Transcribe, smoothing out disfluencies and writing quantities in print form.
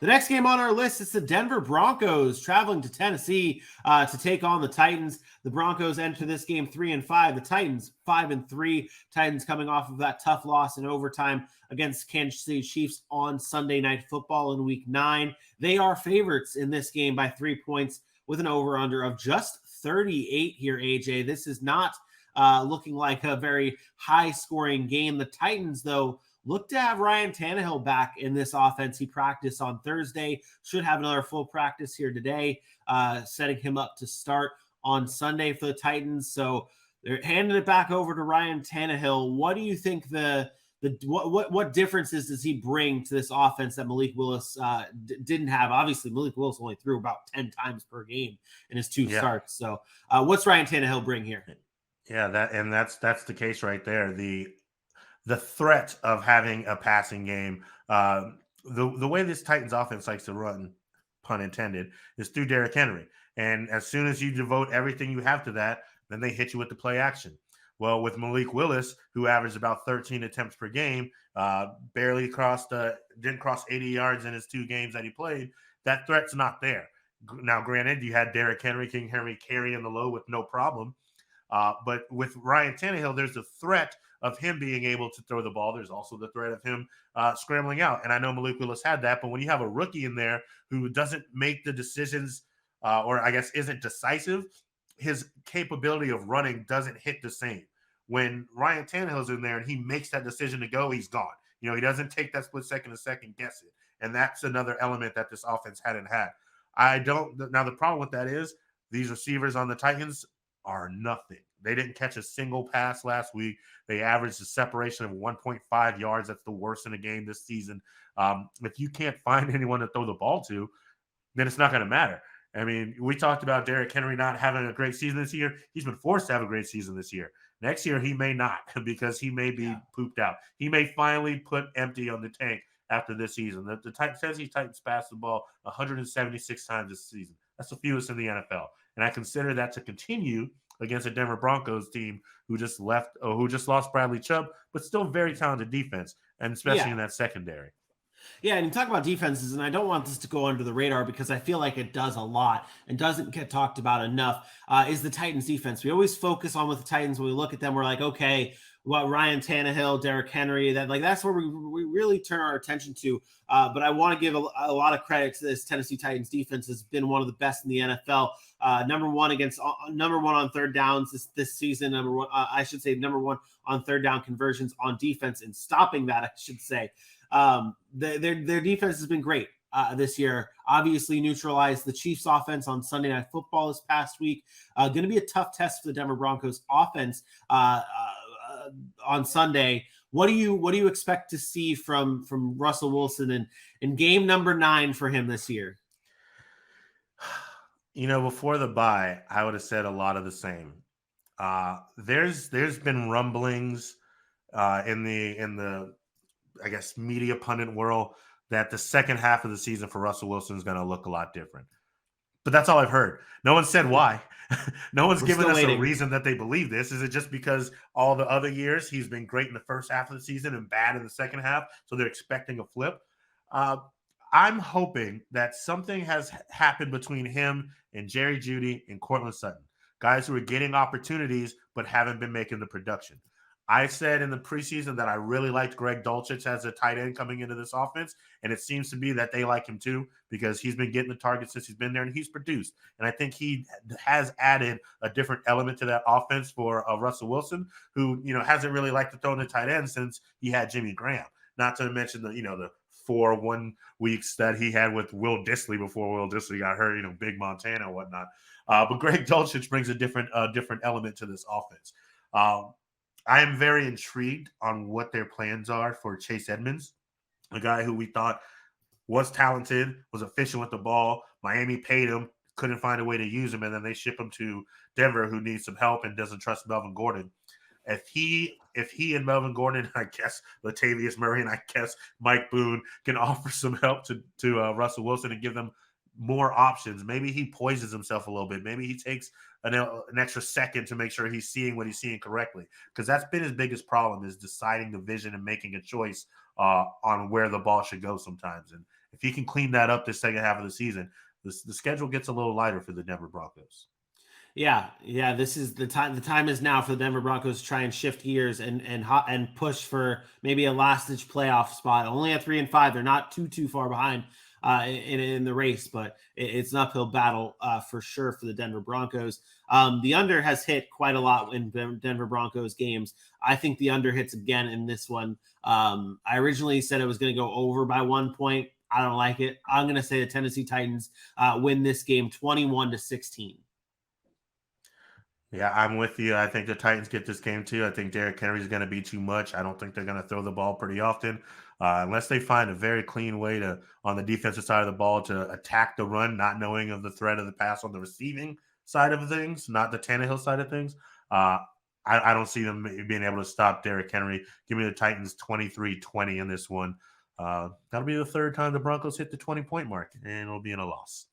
The next game on our list is the Denver Broncos traveling to Tennessee to take on the Titans. The Broncos enter this game 3-5. The Titans 5-3. Titans coming off of that tough loss in overtime against Kansas City Chiefs on Sunday Night Football in Week 9. They are favorites in this game by 3 points with an over-under of just 38 here, AJ. This is not looking like a very high-scoring game. The Titans, though, look to have Ryan Tannehill back in this offense. He practiced on Thursday, should have another full practice here today, setting him up to start on Sunday for the Titans. So they're handing it back over to Ryan Tannehill. What do you think what differences does he bring to this offense that Malik Willis didn't have? Obviously, Malik Willis only threw about 10 times per game in his two starts. So what's Ryan Tannehill bring here? Yeah, that's the case right there. The threat of having a passing game, the way this Titans offense likes to run, pun intended, is through Derrick Henry. And as soon as you devote everything you have to that, then they hit you with the play action. Well, with Malik Willis, who averaged about 13 attempts per game, didn't cross 80 yards in his 2 games that he played, that threat's not there. Now, granted, you had Derrick Henry, King Henry carrying the load with no problem. But with Ryan Tannehill, there's a threat of him being able to throw the ball. There's also the threat of him scrambling out. And I know Malik Willis had that, but when you have a rookie in there who doesn't make the decisions or I guess isn't decisive, his capability of running doesn't hit the same. When Ryan Tannehill's in there and he makes that decision to go, he's gone. He doesn't take that split second to second guess it. And that's another element that this offense hadn't had. Now the problem with that is these receivers on the Titans are nothing. They didn't catch a single pass last week. They averaged a separation of 1.5 yards. That's the worst in a game this season. If you can't find anyone to throw the ball to, then it's not going to matter. I mean, we talked about Derrick Henry not having a great season this year. He's been forced to have a great season this year. Next year, he may not because he may be pooped out. He may finally put empty on the tank after this season. The Tennessee Titans passed the ball 176 times this season. That's the fewest in the NFL. And I consider that to continue against a Denver Broncos team who just lost Bradley Chubb, but still very talented defense, and especially in that secondary. Yeah, and you talk about defenses, and I don't want this to go under the radar because I feel like it does a lot and doesn't get talked about enough, is the Titans defense. We always focus on with the Titans. When we look at them, we're like, okay, Ryan Tannehill, Derrick Henry, that's where we really turn our attention to. But I want to give a lot of credit to this Tennessee Titans defense. Has been one of the best in the NFL. Number one on third downs this season. Number one on third down conversions on defense and stopping that, I should say. Their defense has been great this year. Obviously neutralized the Chiefs offense on Sunday Night Football this past week. Going to be a tough test for the Denver Broncos offense on Sunday. What do you expect to see from Russell Wilson in game number 9 for him this year? Before the bye, I would have said a lot of the same. There's been rumblings in the I guess media pundit world that the second half of the season for Russell Wilson is going to look a lot different. But that's all I've heard. No one said why. No one's given us a reason that they believe this. Is it just because all the other years he's been great in the first half of the season and bad in the second half, so they're expecting a flip? I'm hoping that something has happened between him and Jerry Jeudy and Cortland Sutton, guys who are getting opportunities but haven't been making the production. I said in the preseason that I really liked Greg Dulcich as a tight end coming into this offense, and it seems to be that they like him too because he's been getting the targets since he's been there and he's produced. And I think he has added a different element to that offense for Russell Wilson, who hasn't really liked to throw in the tight end since he had Jimmy Graham. Not to mention the 4 1 weeks that he had with Will Dissly before Will Dissly got hurt, Big Montana and whatnot. But Greg Dulcich brings a different element to this offense. I am very intrigued on what their plans are for Chase Edmonds, a guy who we thought was talented, was efficient with the ball. Miami paid him, couldn't find a way to use him, and then they ship him to Denver, who needs some help and doesn't trust Melvin Gordon. If he and Melvin Gordon, I guess Latavius Murray, and I guess Mike Boone can offer some help to Russell Wilson and give them more options. Maybe he poisons himself a little bit. Maybe he takes an extra second to make sure he's seeing what he's seeing correctly, because that's been his biggest problem, is deciding the vision and making a choice on where the ball should go sometimes. And if he can clean that up this second half of the season, the schedule gets a little lighter for the Denver Broncos. Yeah, this is the time. The time is now for the Denver Broncos to try and shift gears and push for maybe a last ditch playoff spot. Only at 3-5, they're not too far behind in the race, but it's an uphill battle for sure for the Denver Broncos. The under has hit quite a lot in Denver Broncos games. I think the under hits again in this one. I originally said it was going to go over by 1 point. I don't like it. I'm going to say the Tennessee Titans win this game 21-16. Yeah, I'm with you. I think the Titans get this game too. I think Derrick Henry is going to be too much. I don't think they're going to throw the ball pretty often, unless they find a very clean way to, on the defensive side of the ball, to attack the run, not knowing of the threat of the pass on the receiving side of things, not the Tannehill side of things. I don't see them being able to stop Derrick Henry. Give me the Titans 23-20 in this one. That'll be the third time the Broncos hit the 20-point mark, and it'll be in a loss.